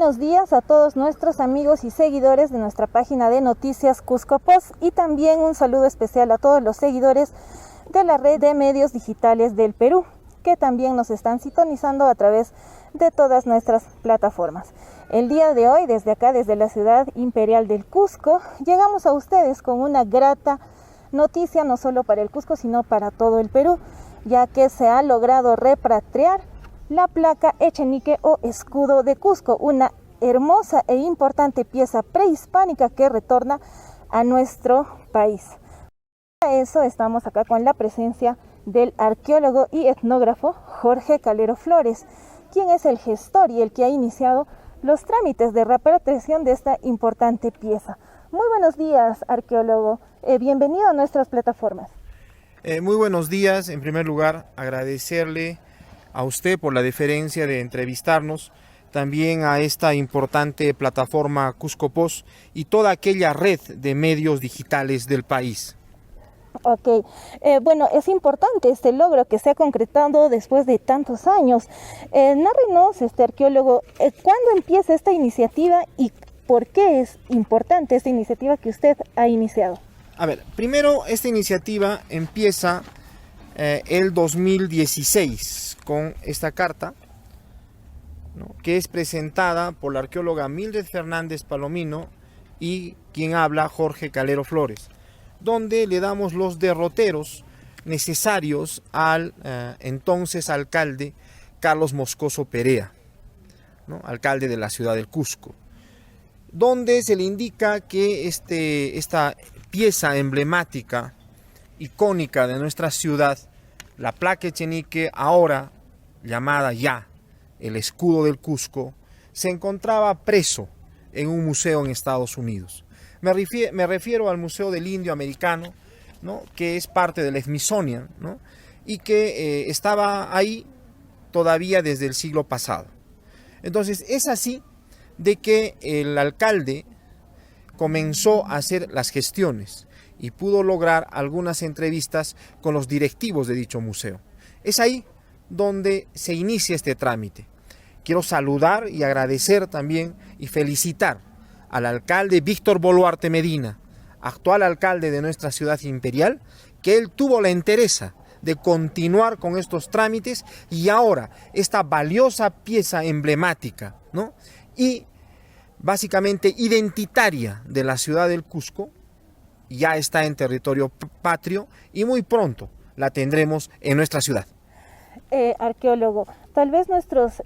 buenos días a todos nuestros amigos y seguidores de nuestra página de noticias Cusco Post, y también un saludo especial a todos los seguidores de la red de medios digitales del Perú, que también nos están sintonizando a través de todas nuestras plataformas. El día de hoy, desde acá, desde la ciudad imperial del Cusco, llegamos a ustedes con una grata noticia, no solo para el Cusco, sino para todo el Perú, ya que se ha logrado repatriar la placa Echenique o escudo de Cusco, una hermosa e importante pieza prehispánica que retorna a nuestro país. Para eso estamos acá con la presencia del arqueólogo y etnógrafo Jorge Calero Flores, quien es el gestor y el que ha iniciado los trámites de repatriación de esta importante pieza. Muy buenos días, arqueólogo. Bienvenido a nuestras plataformas. Muy buenos días. En primer lugar, agradecerle a usted por la deferencia de entrevistarnos, también a esta importante plataforma Cusco Post y toda aquella red de medios digitales del país. Ok, bueno, es importante este logro que se ha concretado después de tantos años. Narrenos, arqueólogo, ¿cuándo empieza esta iniciativa y por qué es importante esta iniciativa que usted ha iniciado? A ver, primero esta iniciativa empieza el 2016 con esta carta, ¿no?, que es presentada por la arqueóloga Mildred Fernández Palomino y quien habla Jorge Calero Flores, donde le damos los derroteros necesarios al entonces alcalde Carlos Moscoso Perea, ¿no?, alcalde de la ciudad del Cusco, donde se le indica que esta pieza emblemática, icónica de nuestra ciudad, la placa Echenique, ahora llamada ya el escudo del Cusco, se encontraba preso en un museo en Estados Unidos. Me refiero al Museo del Indio Americano, ¿no?, que es parte del Smithsonian, ¿no?, y que estaba ahí todavía desde el siglo pasado. Entonces es así de que el alcalde comenzó a hacer las gestiones y pudo lograr algunas entrevistas con los directivos de dicho museo. Es ahí donde se inicia este trámite. Quiero saludar y agradecer también y felicitar al alcalde Víctor Boluarte Medina, actual alcalde de nuestra ciudad imperial, que él tuvo la entereza de continuar con estos trámites y ahora esta valiosa pieza emblemática, ¿no?, y básicamente identitaria de la ciudad del Cusco ya está en territorio patrio y muy pronto la tendremos en nuestra ciudad. Arqueólogo, tal vez nuestros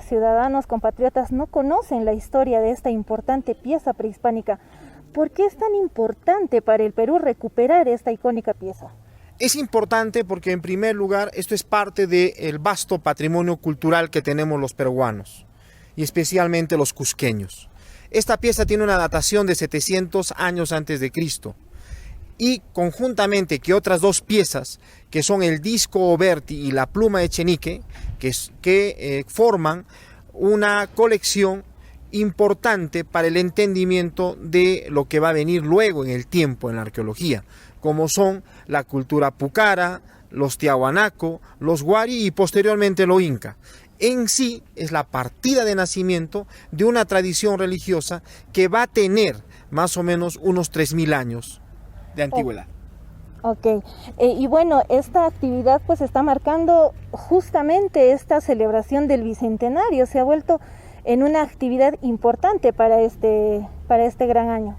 ciudadanos compatriotas no conocen la historia de esta importante pieza prehispánica. ¿Por qué es tan importante para el Perú recuperar esta icónica pieza? Es importante porque, en primer lugar, esto es parte del vasto patrimonio cultural que tenemos los peruanos y especialmente los cusqueños. Esta pieza tiene una datación de 700 años antes de Cristo y conjuntamente que otras dos piezas que son el disco Oberti y la pluma Echenique que forman una colección importante para el entendimiento de lo que va a venir luego en el tiempo en la arqueología, como son la cultura pucara, los tiahuanaco, los huari y posteriormente lo inca. En sí es la partida de nacimiento de una tradición religiosa que va a tener más o menos unos 3000 años de antigüedad. Ok, y bueno, esta actividad pues está marcando justamente esta celebración del Bicentenario, se ha vuelto en una actividad importante para este gran año.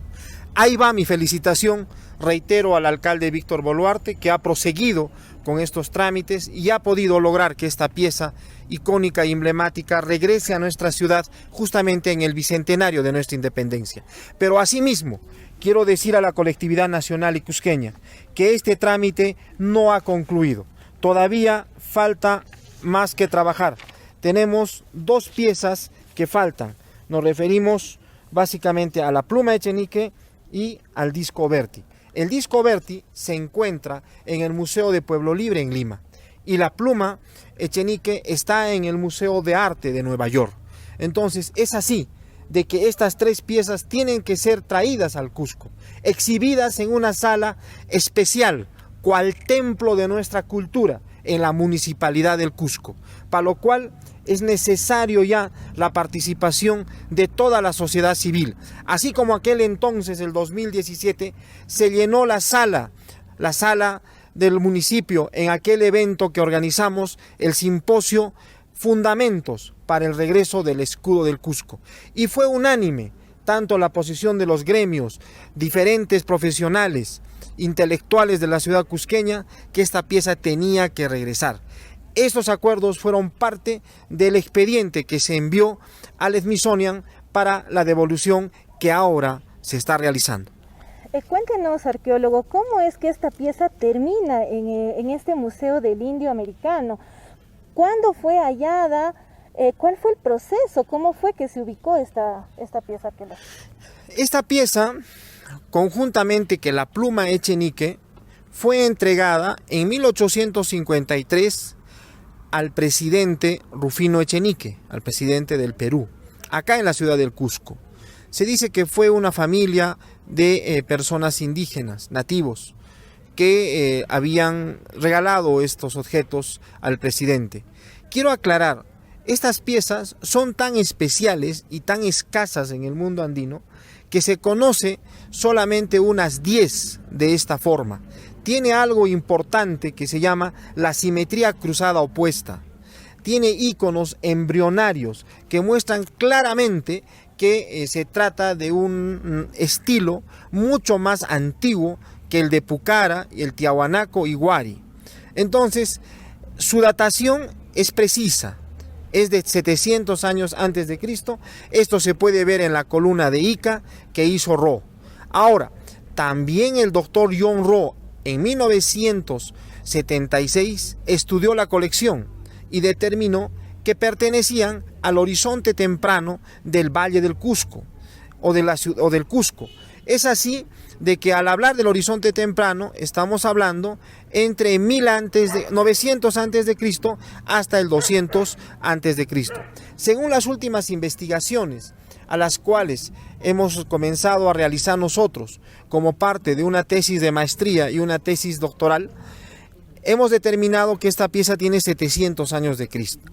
Ahí va mi felicitación, reitero al alcalde Víctor Boluarte, que ha proseguido con estos trámites y ha podido lograr que esta pieza icónica y emblemática regrese a nuestra ciudad justamente en el bicentenario de nuestra independencia. Pero asimismo, quiero decir a la colectividad nacional y cusqueña que este trámite no ha concluido. Todavía falta más que trabajar. Tenemos dos piezas que faltan. Nos referimos básicamente a la pluma Echenique y al disco Oberti. El disco Oberti se encuentra en el Museo de Pueblo Libre en Lima y la pluma Echenique está en el Museo de Arte de Nueva York. Entonces es así de que estas tres piezas tienen que ser traídas al Cusco, exhibidas en una sala especial, cual templo de nuestra cultura, en la municipalidad del Cusco, para lo cual es necesario ya la participación de toda la sociedad civil. Así como aquel entonces, el 2017, se llenó la sala del municipio en aquel evento que organizamos, el simposio Fundamentos para el regreso del escudo del Cusco. Y fue unánime, tanto la posición de los gremios, diferentes profesionales, intelectuales de la ciudad cusqueña, que esta pieza tenía que regresar. Estos acuerdos fueron parte del expediente que se envió al Smithsonian para la devolución que ahora se está realizando. Cuéntenos, arqueólogo, ¿cómo es que esta pieza termina en este Museo del Indio Americano? ¿Cuándo fue hallada? ¿Cuál fue el proceso? ¿Cómo fue que se ubicó esta pieza? Esta pieza, conjuntamente que la pluma Echenique, fue entregada en 1853 al presidente Rufino Echenique, al presidente del Perú, acá en la ciudad del Cusco. Se dice que fue una familia de personas indígenas, nativos, que habían regalado estos objetos al presidente. Quiero aclarar, estas piezas son tan especiales y tan escasas en el mundo andino que se conoce solamente unas 10 de esta forma. Tiene algo importante que se llama la simetría cruzada opuesta. Tiene iconos embrionarios que muestran claramente que se trata de un estilo mucho más antiguo que el de Pucara, el Tiahuanaco y Huari. Entonces, su datación es precisa, es de 700 años antes de Cristo. Esto se puede ver en la columna de Ica que hizo Ro. Ahora, también el doctor John Ro en 1976 estudió la colección y determinó que pertenecían al horizonte temprano del Valle del Cusco o del Cusco. Es así de que al hablar del horizonte temprano estamos hablando entre 900 antes de Cristo hasta el 200 antes de Cristo. Según las últimas investigaciones a las cuales hemos comenzado a realizar nosotros como parte de una tesis de maestría y una tesis doctoral, hemos determinado que esta pieza tiene 700 años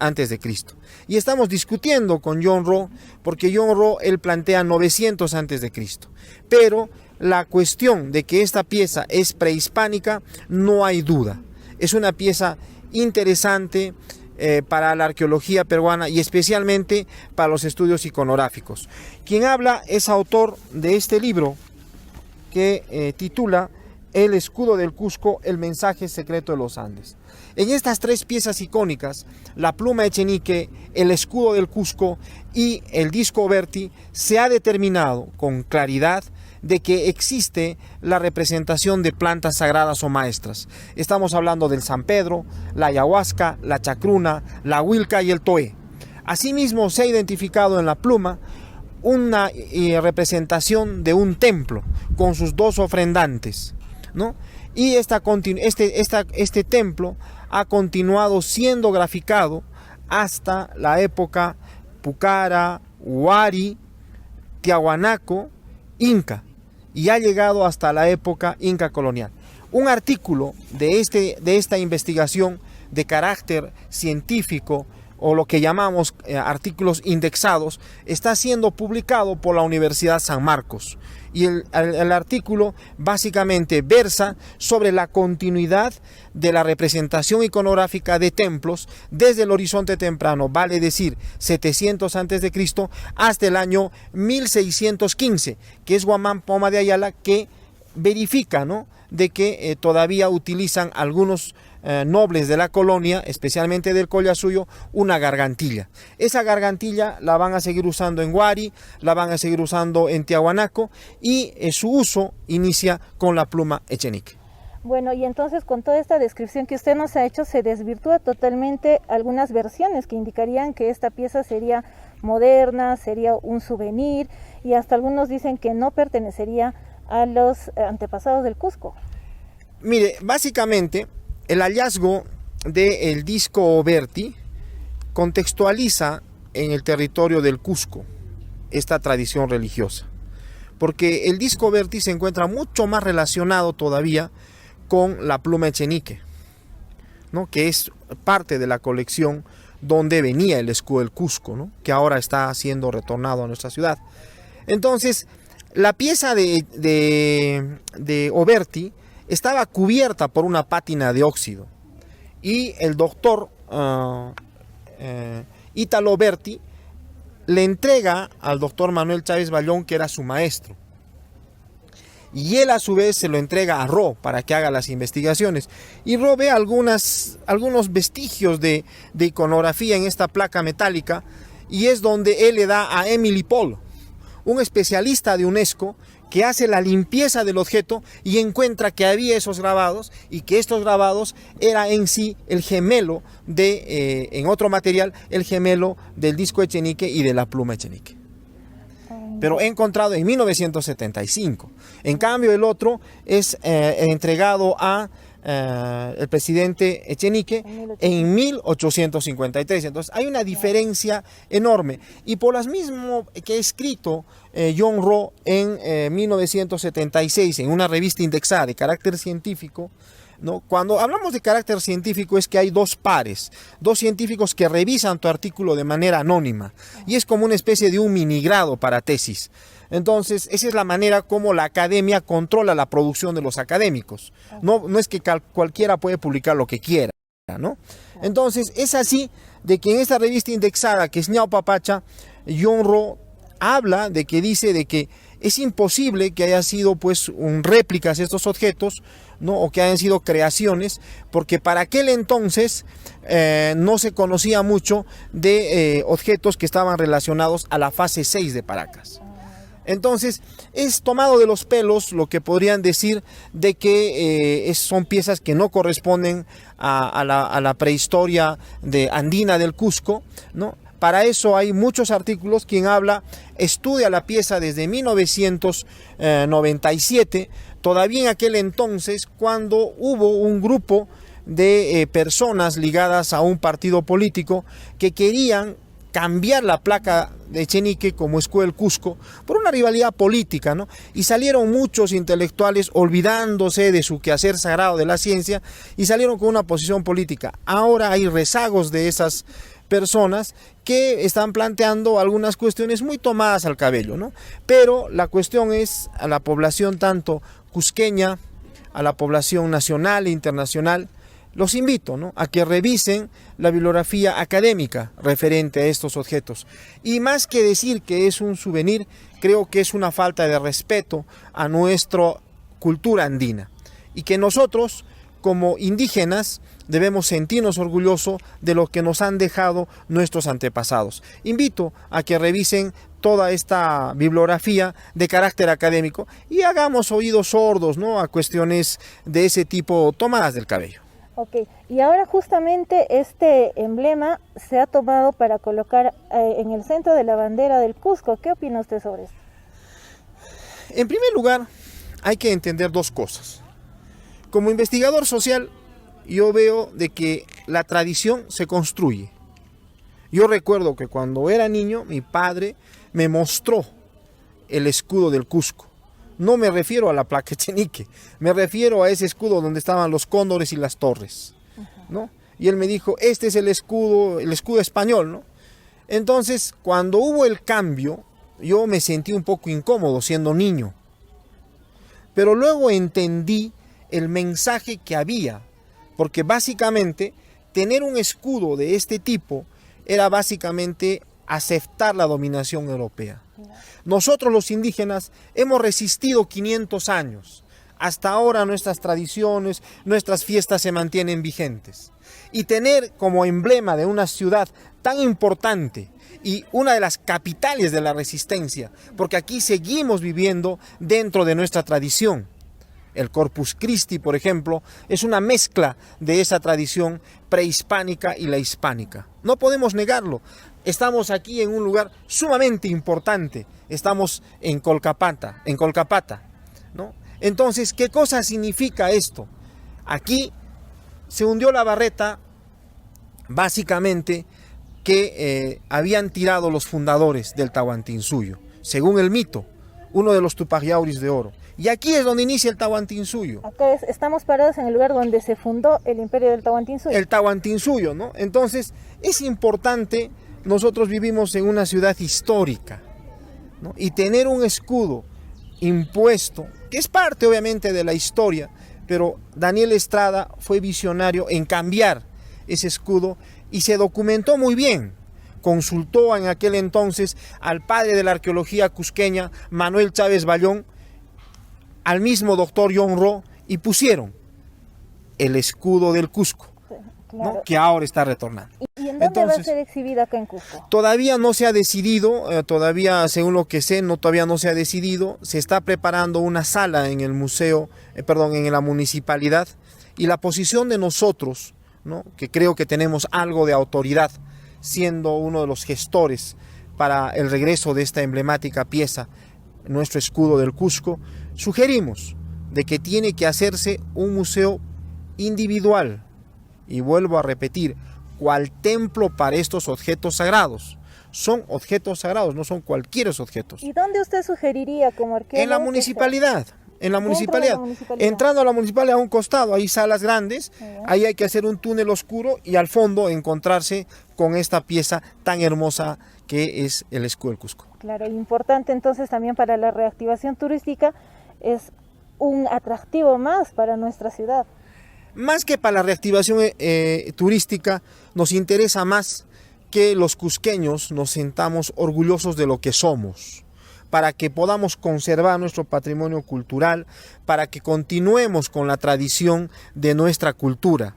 antes de Cristo. Y estamos discutiendo con John Ro, porque John Ro él plantea 900 antes de Cristo. Pero la cuestión de que esta pieza es prehispánica, no hay duda. Es una pieza interesante para la arqueología peruana y especialmente para los estudios iconográficos. Quien habla es autor de este libro que titula El escudo del Cusco, el mensaje secreto de los Andes. En estas tres piezas icónicas, la pluma Echenique, el escudo del Cusco y el disco Oberti, se ha determinado con claridad de que existe la representación de plantas sagradas o maestras. Estamos hablando del San Pedro, la ayahuasca, la chacruna, la huilca y el toé. Asimismo, se ha identificado en la pluma una representación de un templo con sus dos ofrendantes, ¿no? Y este templo ha continuado siendo graficado hasta la época Pucara, Huari, Tiahuanaco, Inca, y ha llegado hasta la época Inca colonial. Un artículo de esta investigación de carácter científico, o lo que llamamos artículos indexados, está siendo publicado por la Universidad San Marcos. Y el artículo básicamente versa sobre la continuidad de la representación iconográfica de templos desde el horizonte temprano, vale decir 700 a.C. hasta el año 1615, que es Guamán Poma de Ayala, que verifica, ¿no?, de que todavía utilizan algunos nobles de la colonia, especialmente del Collasuyo, una gargantilla. Esa gargantilla la van a seguir usando en Huari, la van a seguir usando en Tiahuanaco, y su uso inicia con la pluma Echenique. Bueno, y entonces con toda esta descripción que usted nos ha hecho, se desvirtúa totalmente algunas versiones que indicarían que esta pieza sería moderna, sería un souvenir, y hasta algunos dicen que no pertenecería a los antepasados del Cusco. Mire, básicamente el hallazgo del disco Oberti contextualiza en el territorio del Cusco esta tradición religiosa, porque el disco Oberti se encuentra mucho más relacionado todavía con la pluma Echenique, ¿no? Que es parte de la colección donde venía el escudo del Cusco, ¿no? Que ahora está siendo retornado a nuestra ciudad. Entonces, la pieza de Oberti estaba cubierta por una pátina de óxido y el doctor Ítalo Oberti le entrega al doctor Manuel Chávez Bayón, que era su maestro. Y él a su vez se lo entrega a Ro para que haga las investigaciones. Y Ro ve algunos vestigios de iconografía en esta placa metálica, y es donde él le da a Emily Paul, un especialista de UNESCO, que hace la limpieza del objeto y encuentra que había esos grabados y que estos grabados era en sí el gemelo en otro material, el gemelo del disco Echenique y de la pluma Echenique. Pero encontrado en 1975. En cambio, el otro es entregado a el presidente Echenique en 1853. Entonces hay una diferencia enorme. Y por las mismas que ha escrito John Ro en 1976 en una revista indexada de carácter científico, ¿no? Cuando hablamos de carácter científico es que hay dos pares, dos científicos que revisan tu artículo de manera anónima, y es como una especie de un minigrado para tesis. Entonces, esa es la manera como la academia controla la producción de los académicos. No es que cualquiera puede publicar lo que quiera, ¿no? Entonces, es así de que en esta revista indexada, que es Ñao Papacha, John Ro habla de que dice de que es imposible que haya sido pues réplicas estos objetos, ¿no? O que hayan sido creaciones, porque para aquel entonces no se conocía mucho de objetos que estaban relacionados a la fase 6 de Paracas. Entonces es tomado de los pelos lo que podrían decir de que son piezas que no corresponden a la prehistoria andina del Cusco, ¿no? Para eso hay muchos artículos. Quien habla estudia la pieza desde 1997, todavía en aquel entonces, cuando hubo un grupo de personas ligadas a un partido político que querían cambiar la placa de Echenique como escudo del Cusco por una rivalidad política, ¿no? Y salieron muchos intelectuales olvidándose de su quehacer sagrado de la ciencia y salieron con una posición política. Ahora hay rezagos de esas personas que están planteando algunas cuestiones muy tomadas al cabello, ¿no? Pero la cuestión es a la población tanto cusqueña, a la población nacional e internacional, los invito, ¿no?, a que revisen la bibliografía académica referente a estos objetos. Y más que decir que es un souvenir, creo que es una falta de respeto a nuestra cultura andina. Y que nosotros, como indígenas, debemos sentirnos orgullosos de lo que nos han dejado nuestros antepasados. Invito a que revisen toda esta bibliografía de carácter académico y hagamos oídos sordos, ¿no?, a cuestiones de ese tipo tomadas del cabello. Ok, y ahora justamente este emblema se ha tomado para colocar en el centro de la bandera del Cusco. ¿Qué opina usted sobre eso? En primer lugar, hay que entender dos cosas. Como investigador social, yo veo de que la tradición se construye. Yo recuerdo que cuando era niño, mi padre me mostró el escudo del Cusco. No me refiero a la placa Echenique, me refiero a ese escudo donde estaban los cóndores y las torres, ¿no? Y él me dijo, este es el escudo español, ¿no? Entonces, cuando hubo el cambio, yo me sentí un poco incómodo siendo niño. Pero luego entendí el mensaje que había, porque básicamente tener un escudo de este tipo era básicamente aceptar la dominación europea. Nosotros los indígenas hemos resistido 500 años. Hasta ahora nuestras tradiciones, nuestras fiestas se mantienen vigentes. Y tener como emblema de una ciudad tan importante y una de las capitales de la resistencia, porque aquí seguimos viviendo dentro de nuestra tradición. El Corpus Christi, por ejemplo, es una mezcla de esa tradición prehispánica y la hispánica. No podemos negarlo. Estamos aquí en un lugar sumamente importante. Estamos en Colcapata, ¿no? Entonces, ¿qué cosa significa esto? Aquí se hundió la barreta, básicamente, que habían tirado los fundadores del Tahuantinsuyo, según el mito, uno de los Tupac Yauris de oro. Y aquí es donde inicia el Tahuantinsuyo. Acá estamos parados en el lugar donde se fundó el imperio del Tahuantinsuyo. El Tahuantinsuyo, ¿no? Entonces, es importante, nosotros vivimos en una ciudad histórica, ¿no? Y tener un escudo impuesto, que es parte obviamente de la historia, pero Daniel Estrada fue visionario en cambiar ese escudo y se documentó muy bien. Consultó en aquel entonces al padre de la arqueología cusqueña, Manuel Chávez Bayón, al mismo doctor John Ro, y pusieron el escudo del Cusco, claro, ¿no? Que ahora está retornando. ¿Y en dónde va a ser exhibida acá en Cusco? Todavía no se ha decidido, todavía según lo que sé, todavía no se ha decidido. Se está preparando una sala en el museo, en la municipalidad, y la posición de nosotros, ¿no? Que creo que tenemos algo de autoridad, siendo uno de los gestores para el regreso de esta emblemática pieza, nuestro escudo del Cusco, sugerimos de que tiene que hacerse un museo individual, y vuelvo a repetir, cual templo para estos objetos sagrados. Son objetos sagrados, no son cualquier objetos. ¿Y dónde usted sugeriría como arqueólogo? En la municipalidad. En la municipalidad. Entrando a la municipalidad, a un costado hay salas grandes, ahí hay que hacer un túnel oscuro y al fondo encontrarse con esta pieza tan hermosa que es el escudo del Cusco. Claro, importante entonces también para la reactivación turística, es un atractivo más para nuestra ciudad. Más que para la reactivación turística, nos interesa más que los cusqueños nos sintamos orgullosos de lo que somos, para que podamos conservar nuestro patrimonio cultural, para que continuemos con la tradición de nuestra cultura.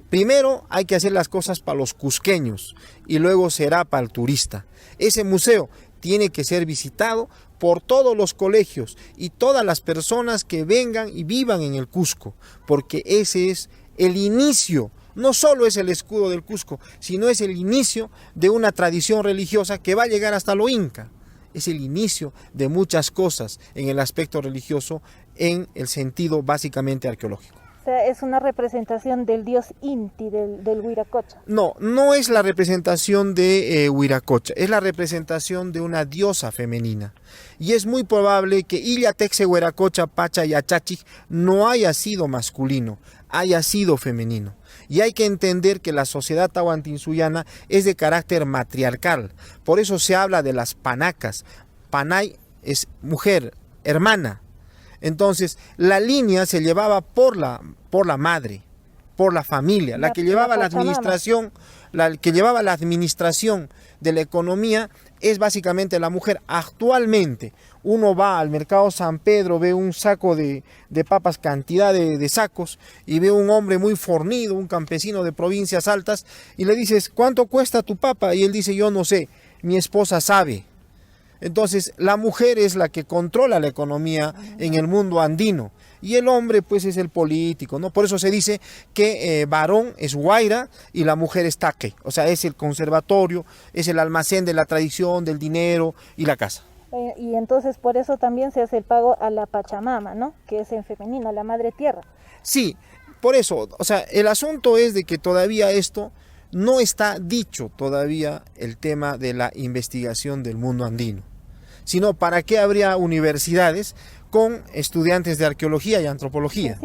Primero hay que hacer las cosas para los cusqueños y luego será para el turista. Ese museo tiene que ser visitado por todos los colegios y todas las personas que vengan y vivan en el Cusco, porque ese es el inicio. No solo es el escudo del Cusco, sino es el inicio de una tradición religiosa que va a llegar hasta lo inca. Es el inicio de muchas cosas en el aspecto religioso, en el sentido básicamente arqueológico. O sea, es una representación del dios Inti, del Huiracocha. No, no es la representación de Huiracocha, es la representación de una diosa femenina. Y es muy probable que Illatexe Huiracocha Pacha y Achachi no haya sido masculino, haya sido femenino. Y hay que entender que la sociedad tahuantinsuyana es de carácter matriarcal. Por eso se habla de las panacas. Panay es mujer, hermana. Entonces, la línea se llevaba por la madre, por la familia, la que llevaba la administración, la que llevaba la administración de la economía es básicamente la mujer. Actualmente, uno va al mercado San Pedro, ve un saco de papas, cantidad de sacos, y ve un hombre muy fornido, un campesino de provincias altas, y le dices, ¿cuánto cuesta tu papa? Y él dice, yo no sé, mi esposa sabe. Entonces, la mujer es la que controla la economía en el mundo andino. Y el hombre, pues, es el político, ¿no? Por eso se dice que varón es guaira y la mujer es taque. O sea, es el conservatorio, es el almacén de la tradición, del dinero y la casa. Y entonces, por eso también se hace el pago a la Pachamama, ¿no? Que es en femenino, la madre tierra. Sí, por eso, o sea, el asunto es de que todavía esto no está dicho todavía el tema de la investigación del mundo andino. Sino, ¿para qué habría universidades con estudiantes de arqueología y antropología?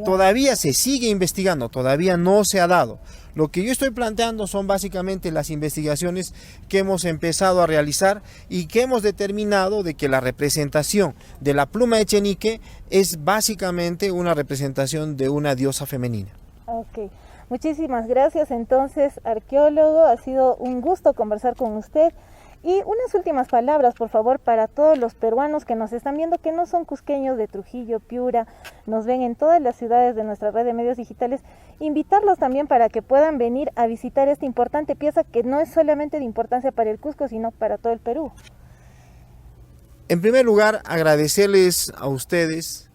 Todavía se sigue investigando, todavía no se ha dado. Lo que yo estoy planteando son básicamente las investigaciones que hemos empezado a realizar y que hemos determinado de que la representación de la pluma echenique es básicamente una representación de una diosa femenina. Ok, muchísimas gracias entonces, arqueólogo, ha sido un gusto conversar con usted. Y unas últimas palabras, por favor, para todos los peruanos que nos están viendo, que no son cusqueños de Trujillo, Piura, nos ven en todas las ciudades de nuestra red de medios digitales, invitarlos también para que puedan venir a visitar esta importante pieza que no es solamente de importancia para el Cusco, sino para todo el Perú. En primer lugar, agradecerles a ustedes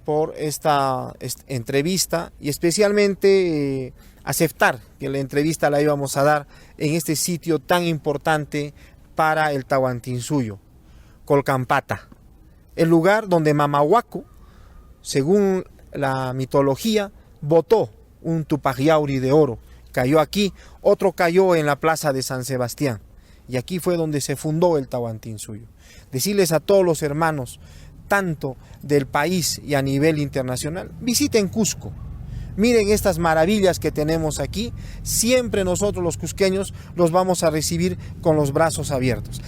por esta entrevista y especialmente aceptar que la entrevista la íbamos a dar en este sitio tan importante para el Tahuantinsuyo, Colcampata, el lugar donde Mamahuaco, según la mitología, botó un Tupac Yauri de oro. Cayó aquí, otro cayó en la plaza de San Sebastián. y aquí fue donde se fundó el Tahuantinsuyo. Decirles a todos los hermanos, tanto del país y a nivel internacional, visiten Cusco. Miren estas maravillas que tenemos aquí. Siempre nosotros los cusqueños los vamos a recibir con los brazos abiertos.